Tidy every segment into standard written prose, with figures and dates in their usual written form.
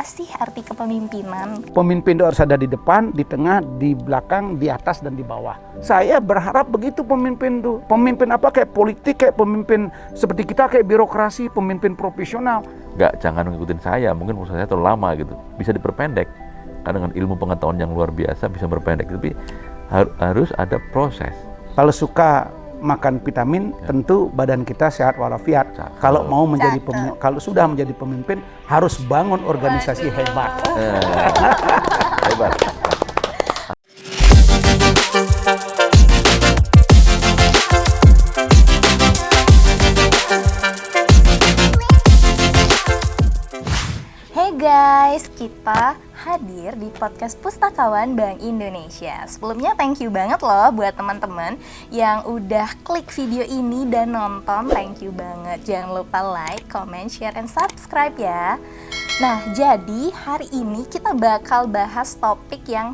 apa sih arti kepemimpinan? Pemimpin itu harus ada di depan, di tengah, di belakang, di atas, dan di bawah. Saya berharap begitu pemimpin itu. Pemimpin apa? Kayak politik, kayak pemimpin seperti kita, kayak birokrasi, pemimpin profesional. Jangan ngikutin saya, mungkin proses saya terlalu lama gitu. Bisa diperpendek. Karena dengan ilmu pengetahuan yang luar biasa bisa berpendek. Tapi harus ada proses. Kalau suka makan vitamin, tentu badan kita sehat walafiat. Kalau mau menjadi kalau sudah menjadi pemimpin, harus bangun organisasi hebat. Hebat. Hey guys, kita hadir di podcast Pustakawan Bank Indonesia. Sebelumnya thank you banget loh buat teman-teman yang udah klik video ini dan nonton. Thank you banget. Jangan lupa like, comment, share, and subscribe ya. Nah, jadi hari ini kita bakal bahas topik yang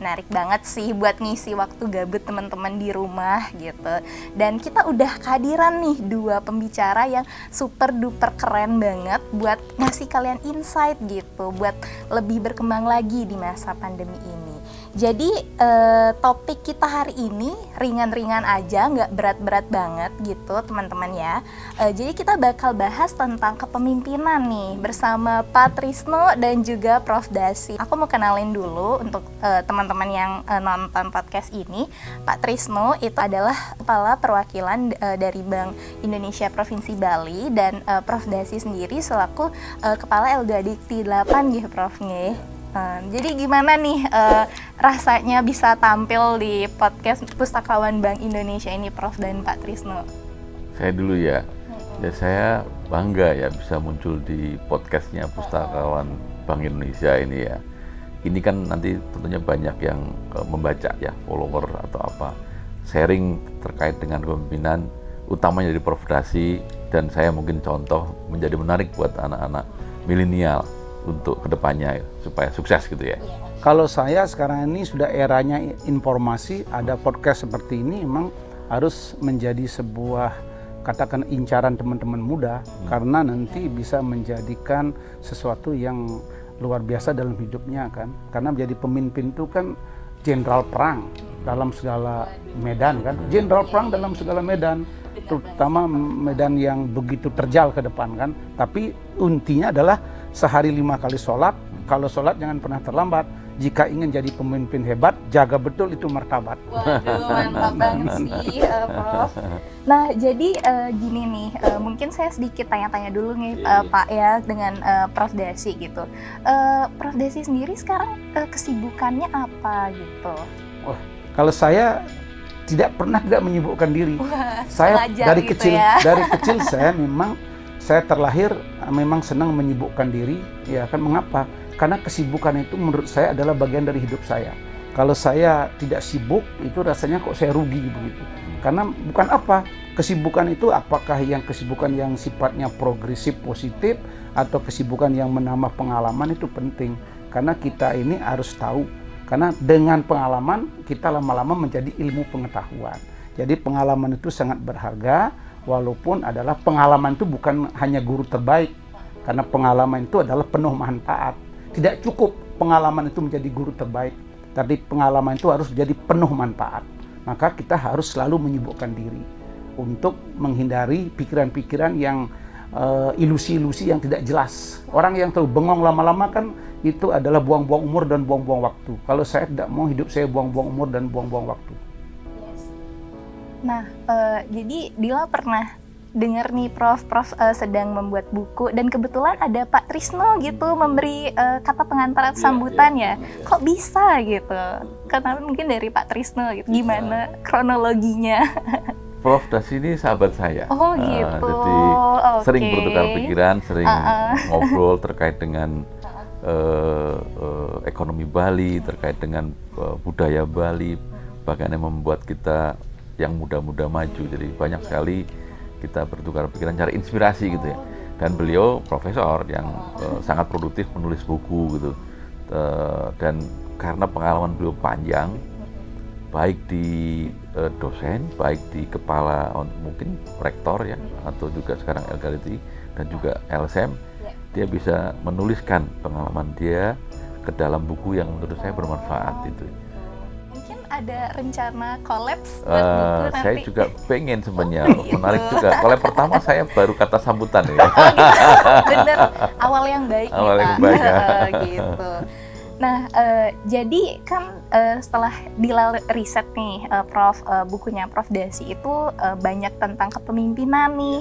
menarik banget sih buat ngisi waktu gabut teman-teman di rumah gitu. Dan kita udah kehadiran nih 2 pembicara yang super duper keren banget buat ngasih kalian insight gitu, buat lebih berkembang lagi di masa pandemi ini. Jadi topik kita hari ini ringan-ringan aja, nggak berat-berat banget gitu teman-teman ya. Jadi kita bakal bahas tentang kepemimpinan nih bersama Pak Trisno dan juga Prof. Dasi. Aku mau kenalin dulu untuk teman-teman yang nonton podcast ini. Pak Trisno itu adalah kepala perwakilan dari Bank Indonesia Provinsi Bali dan Prof. Dasi sendiri selaku kepala LDA Dikti 8 gitu Prof. Jadi gimana nih rasanya bisa tampil di podcast Pustakawan Bank Indonesia ini Prof. dan Pak Trisno? Saya dulu ya. Ya saya bangga ya bisa muncul di podcastnya Pustakawan Bank Indonesia ini ya. Ini kan nanti tentunya banyak yang membaca ya, follower atau apa, sharing terkait dengan kepemimpinan, utamanya dari Prof. Dasi, dan saya mungkin contoh menjadi menarik buat anak-anak milenial untuk kedepannya supaya sukses gitu ya. Kalau saya sekarang ini sudah eranya informasi, ada podcast seperti ini memang harus menjadi sebuah katakan incaran teman-teman muda karena nanti bisa menjadikan sesuatu yang luar biasa dalam hidupnya kan. Karena menjadi pemimpin itu kan jenderal perang dalam segala medan kan. Jenderal perang dalam segala medan, terutama medan yang begitu terjal ke depan kan. Tapi intinya adalah sehari 5 kali sholat. Kalau sholat jangan pernah terlambat. Jika ingin jadi pemimpin hebat, jaga betul itu martabat. Waduh, mantap banget sih Prof. Nah, jadi gini nih, mungkin saya sedikit tanya-tanya dulu nih Pak ya dengan Prof. Dasi gitu. Prof. Dasi sendiri sekarang kesibukannya apa gitu? Kalau saya tidak menyibukkan diri. Saya dari gitu kecil ya. dari kecil saya terlahir memang senang menyibukkan diri. Ya kan, mengapa? Karena kesibukan itu menurut saya adalah bagian dari hidup saya. Kalau saya tidak sibuk, itu rasanya kok saya rugi begitu. Karena bukan apa, kesibukan itu apakah yang kesibukan yang sifatnya progresif, positif, atau kesibukan yang menambah pengalaman itu penting. Karena kita ini harus tahu, karena dengan pengalaman kita lama-lama menjadi ilmu pengetahuan. Jadi pengalaman itu sangat berharga, walaupun adalah pengalaman itu bukan hanya guru terbaik. Karena pengalaman itu adalah penuh manfaat. Tidak cukup pengalaman itu menjadi guru terbaik, tapi pengalaman itu harus menjadi penuh manfaat. Maka kita harus selalu menyibukkan diri untuk menghindari pikiran-pikiran yang ilusi-ilusi yang tidak jelas. Orang yang terlalu bengong lama-lama kan itu adalah buang-buang umur dan buang-buang waktu. Kalau saya tidak mau hidup saya buang-buang umur dan buang-buang waktu. Nah, jadi Dila pernah dengar nih Prof sedang membuat buku dan kebetulan ada Pak Trisno gitu memberi kata pengantar sambutan ya. Kok bisa gitu? Karena mungkin dari Pak Trisno gitu. Gimana kronologinya? Prof. Dasi ini sahabat saya. Oh gitu. Jadi sering bertukar pikiran, sering ngobrol terkait dengan ekonomi Bali, terkait dengan budaya Bali, bagaimana membuat kita yang muda-muda maju. Jadi banyak sekali kita bertukar pikiran, cari inspirasi gitu ya. Dan beliau profesor yang sangat produktif menulis buku gitu. Dan karena pengalaman beliau panjang, baik di dosen, baik di kepala mungkin rektor ya, atau juga sekarang LKDT dan juga LSM, dia bisa menuliskan pengalaman dia ke dalam buku yang menurut saya bermanfaat itu. Mungkin ada rencana kolaps buat buku nanti. Saya juga pengen sebenarnya, menarik juga. Collab pertama saya baru kata sambutan ya. Bener, awal yang baik Awal nih yang Pak. baik, ya. Gitu. Nah, jadi kan setelah riset nih, Prof, bukunya Prof Dasi itu banyak tentang kepemimpinan nih.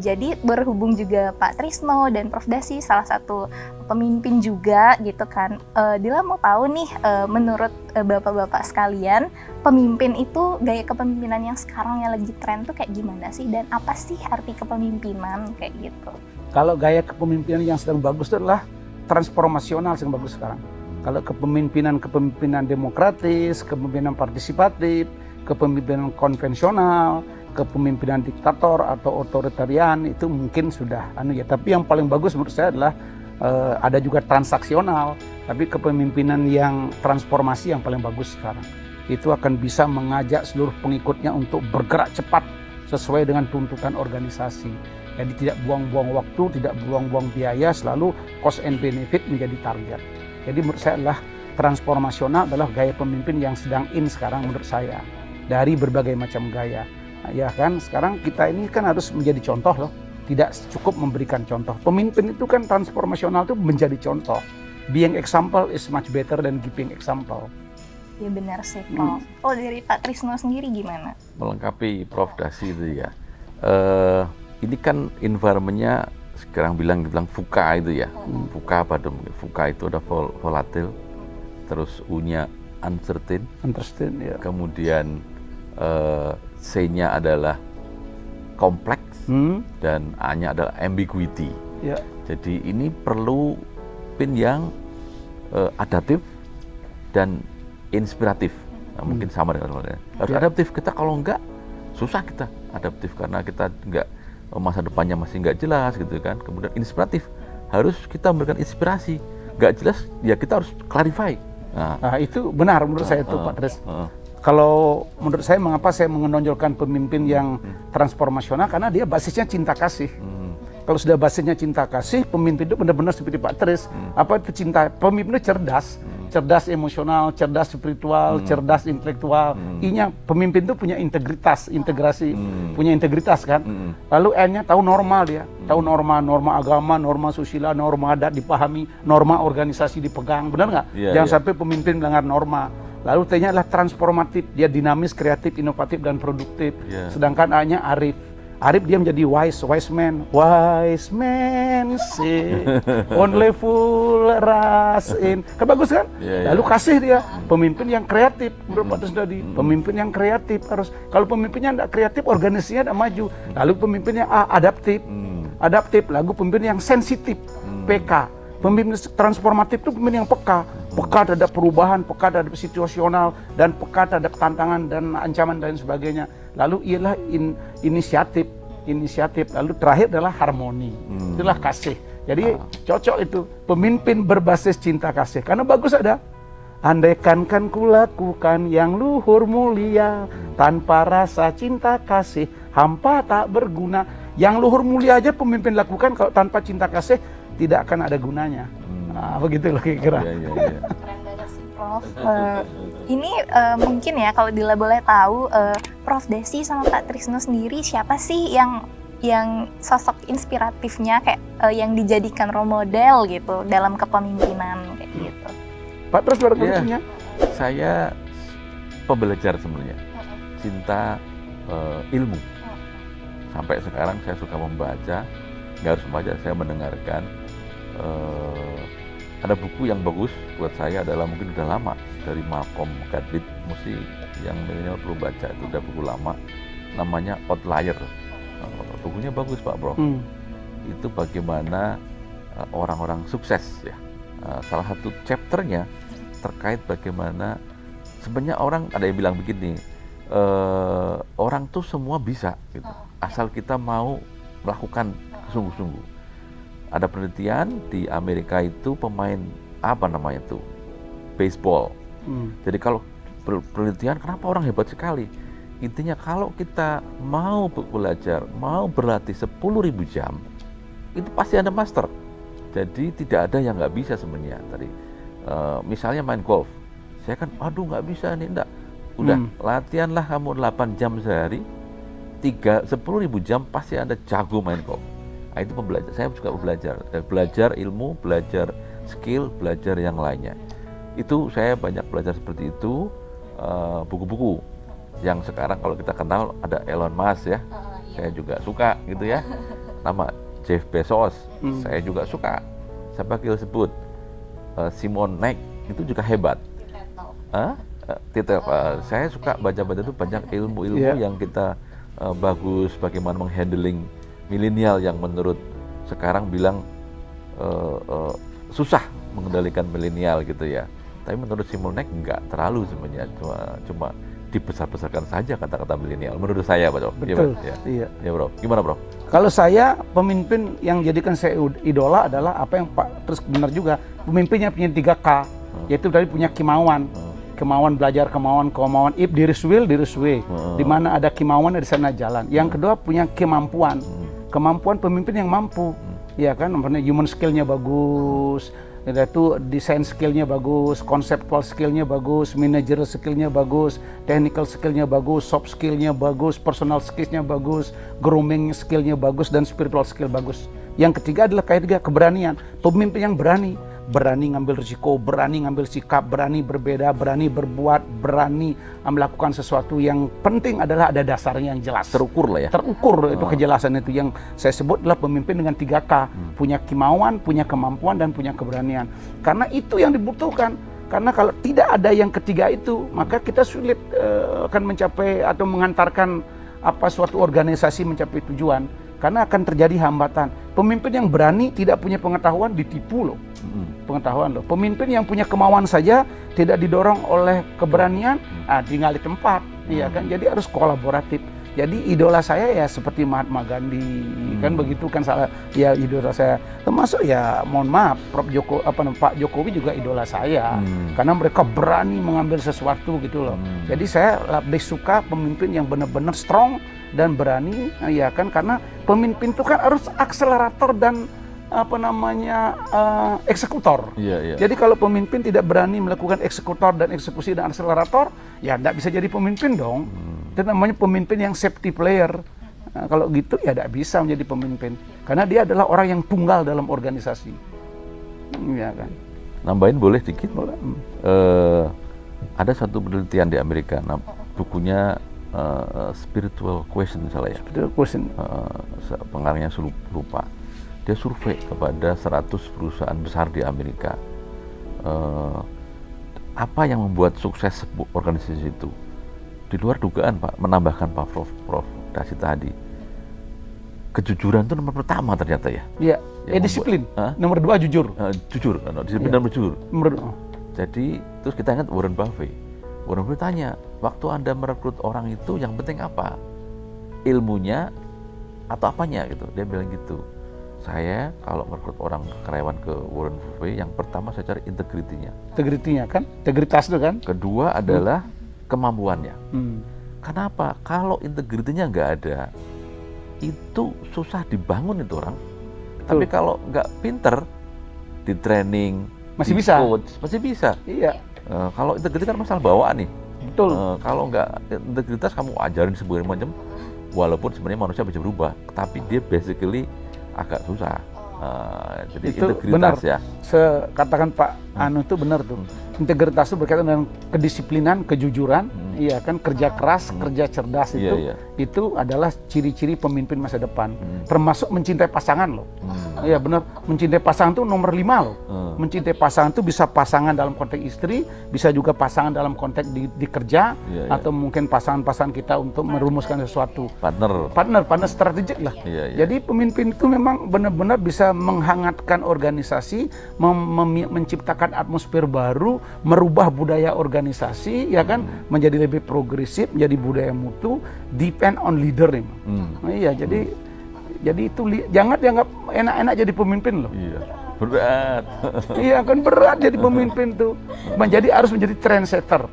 Jadi berhubung juga Pak Trisno dan Prof Dasi salah satu pemimpin juga gitu kan. Dila mau tahu nih, menurut bapak-bapak sekalian, pemimpin itu gaya kepemimpinan yang sekarang yang lagi tren tuh kayak gimana sih? Dan apa sih arti kepemimpinan kayak gitu? Kalau gaya kepemimpinan yang sedang bagus itu adalah transformasional yang bagus sekarang. Kalau kepemimpinan demokratis, kepemimpinan partisipatif, kepemimpinan konvensional, kepemimpinan diktator atau otoritarian itu mungkin sudah ya. Tapi yang paling bagus menurut saya adalah ada juga transaksional, tapi kepemimpinan yang transformasi yang paling bagus sekarang. Itu akan bisa mengajak seluruh pengikutnya untuk bergerak cepat sesuai dengan tuntutan organisasi. Jadi tidak buang-buang waktu, tidak buang-buang biaya, selalu cost and benefit menjadi target. Jadi menurut saya adalah transformasional adalah gaya pemimpin yang sedang in sekarang menurut saya. Dari berbagai macam gaya. Nah, ya kan, sekarang kita ini kan harus menjadi contoh loh. Tidak cukup memberikan contoh. Pemimpin itu kan transformasional itu menjadi contoh. Being example is much better than giving example. Ya benar sih, Prof. Oh, dari Pak Trisno sendiri gimana? Melengkapi Prof Dasi itu ya. Ini kan environment-nya sekarang bilang VUCA itu ya. VUCA pada VUCA itu ada volatil, terus U-nya uncertain, Ya. kemudian C-nya adalah kompleks dan A-nya adalah ambiguity. Ya. Jadi ini perlu pin yang adaptif dan inspiratif. Nah, mungkin sama dengan harus adaptif. Kita kalau enggak susah kita adaptif karena kita enggak masa depannya masih nggak jelas gitu kan. Kemudian inspiratif, harus kita memberikan inspirasi. Nggak jelas, ya kita harus clarify. Nah, itu benar menurut saya itu Pak Tris. Kalau menurut saya mengapa saya menonjolkan pemimpin yang transformasional, karena dia basisnya cinta kasih. Kalau sudah basisnya cinta kasih, pemimpin itu benar-benar seperti Pak Tris. Apa itu cinta? Pemimpin itu cerdas. Cerdas emosional, cerdas spiritual, cerdas intelektual. I-nya pemimpin itu punya integritas, integrasi, punya integritas kan. Lalu N-nya tahu normal dia, tahu norma agama, norma susila, norma adat dipahami, norma organisasi dipegang, benar nggak? Jangan sampai pemimpin melanggar norma. Lalu T-nya adalah transformatif, dia dinamis, kreatif, inovatif dan produktif. Sedangkan A-nya arif. Arif dia menjadi wise man say only fool rush in. Kan bagus kan? Lalu kasih dia pemimpin yang kreatif menurut Pak Tris tadi. Pemimpin yang kreatif harus. Kalau pemimpinnya tidak kreatif, organisasinya tidak maju. Lalu pemimpinnya adaptif. Lalu pemimpin yang sensitif, PK. Pemimpin transformatif itu pemimpin yang peka terhadap perubahan, peka terhadap situasional, dan peka terhadap tantangan dan ancaman dan sebagainya. Lalu ialah inisiatif. Lalu terakhir adalah harmoni. Itulah kasih. Jadi cocok itu pemimpin berbasis cinta kasih. Karena bagus ada. Andaikan kan kulakukan yang luhur mulia, tanpa rasa cinta kasih, hampa tak berguna. Yang luhur mulia aja pemimpin lakukan, kalau tanpa cinta kasih tidak akan ada gunanya. Nah, begitu loh kira-kira. Keren banget sih, Prof. Ini mungkin ya kalau Dila boleh tahu, Prof Dasi sama Pak Trisno sendiri siapa sih yang sosok inspiratifnya kayak yang dijadikan role model gitu dalam kepemimpinan kayak gitu? Pak Tris barangkali punya? Saya pembelajar sebenarnya, cinta ilmu. Sampai sekarang saya suka membaca, nggak harus membaca, saya mendengarkan. Ada buku yang bagus buat saya adalah mungkin udah lama, dari Malcolm Gladwell, mesti yang milenial perlu baca, itu udah buku lama, namanya Outlier. Bukunya bagus Pak Bro. Itu bagaimana orang-orang sukses ya. Salah satu chapternya terkait bagaimana sebenarnya orang, ada yang bilang begini, orang tuh semua bisa gitu, asal kita mau melakukan sungguh-sungguh. Ada penelitian di Amerika itu pemain baseball. Jadi kalau penelitian kenapa orang hebat sekali? Intinya kalau kita mau belajar, mau berlatih 10.000 jam, itu pasti Anda master. Jadi tidak ada yang nggak bisa sebenarnya tadi. Misalnya main golf, saya kan, aduh nggak bisa nih, enggak. Udah, latihanlah kamu 8 jam sehari, 10.000 jam pasti Anda jago main golf. Nah, itu pembelajar. Saya suka belajar ilmu, belajar skill, belajar yang lainnya. Itu saya banyak belajar seperti itu. Buku-buku yang sekarang kalau kita kenal ada Elon Musk ya, saya juga suka gitu ya. Nama Jeff Bezos, saya juga suka. Siapa kita sebut? Simon Sinek itu juga hebat. Saya suka baca-baca itu banyak ilmu-ilmu yang kita bagus, bagaimana menghandling milenial yang menurut sekarang bilang susah mengendalikan milenial gitu ya. Tapi menurut Simon Sinek enggak terlalu sebenarnya, cuma dibesar-besarkan saja kata-kata milenial. Menurut saya, Bro. Betul. Ya, Bro. Gimana, Bro? Kalau saya, pemimpin yang jadikan saya idola adalah apa yang Pak terus benar juga. Pemimpinnya punya 3K, yaitu tadi punya kemauan. Kemauan belajar, kemauan. If there is will, there is way. Di mana ada kemauan, di sana jalan. Yang kedua punya kemampuan. Kemampuan pemimpin yang mampu. Ya kan, human skill-nya bagus. Itu desain skillnya bagus, conceptual skillnya bagus, managerial skillnya bagus, technical skillnya bagus, soft skillnya bagus, personal skillnya bagus, grooming skillnya bagus, dan spiritual skill bagus. Yang ketiga adalah keberanian. Pemimpin yang berani ngambil risiko, berani ngambil sikap, berani berbeda, berani berbuat, berani melakukan sesuatu. Yang penting adalah ada dasarnya yang jelas. Terukur lah ya. Terukur itu kejelasan itu yang saya sebut adalah pemimpin dengan 3K. Punya kemauan, punya kemampuan, dan punya keberanian. Karena itu yang dibutuhkan. Karena kalau tidak ada yang ketiga itu, maka kita sulit akan mencapai atau mengantarkan suatu organisasi mencapai tujuan. Karena akan terjadi hambatan. Pemimpin yang berani tidak punya pengetahuan ditipu loh. Pengetahuan loh. Pemimpin yang punya kemauan saja tidak didorong oleh keberanian, tinggal di tempat, iya kan. Jadi harus kolaboratif. Jadi idola saya ya seperti Mahatma Gandhi, kan begitu kan ya idola saya. Termasuk ya mohon maaf Pak Jokowi juga idola saya. Karena mereka berani mengambil sesuatu gitu loh. Jadi saya lebih suka pemimpin yang benar-benar strong dan berani, ya kan, karena pemimpin itu kan harus akselerator dan eksekutor. Jadi kalau pemimpin tidak berani melakukan eksekutor dan eksekusi dan akselerator, ya tidak bisa jadi pemimpin dong. Itu namanya pemimpin yang safety player. Nah, kalau gitu ya tidak bisa menjadi pemimpin, karena dia adalah orang yang tunggal dalam organisasi. Ya kan. Nambahin boleh dikit? Boleh. Ada satu penelitian di Amerika, bukunya Spiritual Question misalnya ya. Spiritual Question. Pengarangnya lupa. Dia survei kepada 100 perusahaan besar di Amerika. Apa yang membuat sukses organisasi itu? Di luar dugaan, Pak, menambahkan Pak Prof Dasi tadi. Kejujuran itu nomor pertama ternyata ya. Iya. Disiplin. Nomor 2 jujur. Jujur, disiplin dan jujur. Nomor 2. Jadi terus kita ingat Warren Buffett. Warren Buffett tanya, waktu Anda merekrut orang itu yang penting apa? Ilmunya atau apanya gitu? Dia bilang gitu. Saya kalau merekrut orang karyawan ke Warren Buffett, yang pertama saya cari integritinya. Integritinya kan? Integritas itu kan? Kedua adalah kemampuannya. Kenapa? Kalau integritinya nggak ada, itu susah dibangun itu orang. Tapi kalau nggak pinter, di training, masih di bisa. Coach, masih bisa. Iya. Kalau integritas kan masalah bawaan nih. Betul. Kalau nggak integritas kamu ajarin segala macam, walaupun sebenarnya manusia bisa berubah, tapi dia basically agak susah. Jadi itu integritas benar. ya. Katakan Pak Anu itu benar tuh. Integritas itu berkaitan dengan kedisiplinan, kejujuran, iya kan, kerja keras, kerja cerdas itu. Itu adalah ciri-ciri pemimpin masa depan. Termasuk mencintai pasangan loh. Iya benar, mencintai pasangan itu nomor 5 loh. Mencintai pasangan itu bisa pasangan dalam konteks istri, bisa juga pasangan dalam konteks di kerja, atau mungkin pasangan-pasangan kita untuk merumuskan sesuatu. Partner strategik lah. Jadi pemimpin itu memang benar-benar bisa menghangatkan organisasi, menciptakan atmosfer baru, merubah budaya organisasi, ya kan, menjadi lebih progresif, menjadi budaya mutu, depend on leader nih. Iya, jadi itu jangan dianggap enak-enak jadi pemimpin loh. Iya, berat. Iya kan, berat jadi pemimpin tuh. Harus menjadi trendsetter,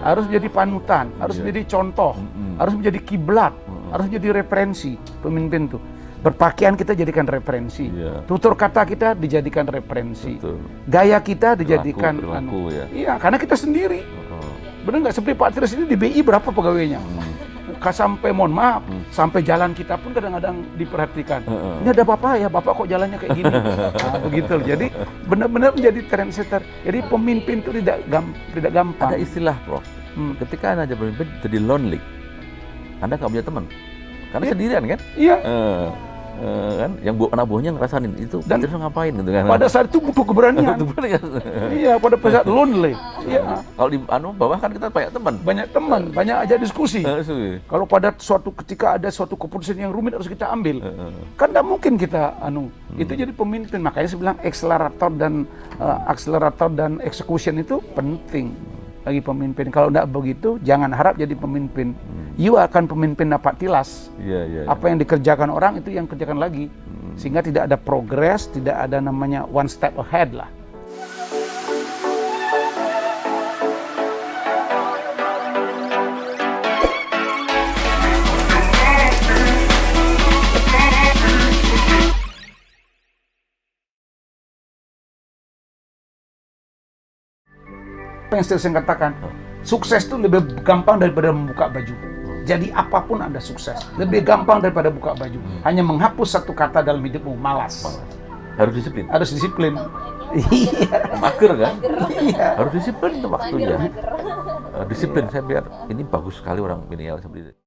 harus menjadi panutan, harus menjadi contoh, harus menjadi kiblat, harus menjadi referensi pemimpin tuh. Berpakaian kita jadikan referensi. Iya. Tutur kata kita dijadikan referensi. Betul. Gaya kita dijadikan Perilaku, ya. Iya, karena kita sendiri. Benar nggak? Seperti Pak Tris ini di BI berapa pegawainya? Sampai mohon maaf, sampai jalan kita pun kadang-kadang diperhatikan. Ini ada bapak ya, bapak kok jalannya kayak gini? Nah, begitu. Jadi benar-benar menjadi trendsetter. Jadi pemimpin itu tidak gampang. Ada istilah, Prof. Ketika Anda jadi pemimpin, jadi lonely. Anda nggak punya teman. Karena sendirian kan? Iya. Kan yang anak buahnya ngerasain itu Dan terus ngapain gitu kan. Pada saat itu butuh keberanian. Iya, pada saat lonely. Iya. Kalau di bawah kan kita banyak teman. Banyak teman, banyak aja diskusi. Kalau pada suatu ketika ada suatu keputusan yang rumit harus kita ambil, kan tidak mungkin kita itu jadi pemimpin. Makanya saya bilang akselerator dan execution itu penting bagi pemimpin. Kalau tidak begitu, jangan harap jadi pemimpin. You akan pemimpin dapat tilas. Apa yang dikerjakan orang itu yang kerjakan lagi, sehingga tidak ada progres, tidak ada namanya one step ahead lah. Apa yang saya katakan, sukses itu lebih gampang daripada membuka baju. Jadi apapun Anda sukses, lebih gampang daripada buka baju. Hanya menghapus satu kata dalam hidupmu, malas. Harus disiplin. Harus disiplin. Iya. Mager kan? Iya. Harus disiplin itu waktunya. Disiplin, saya biar ini bagus sekali orang milenial seperti itu.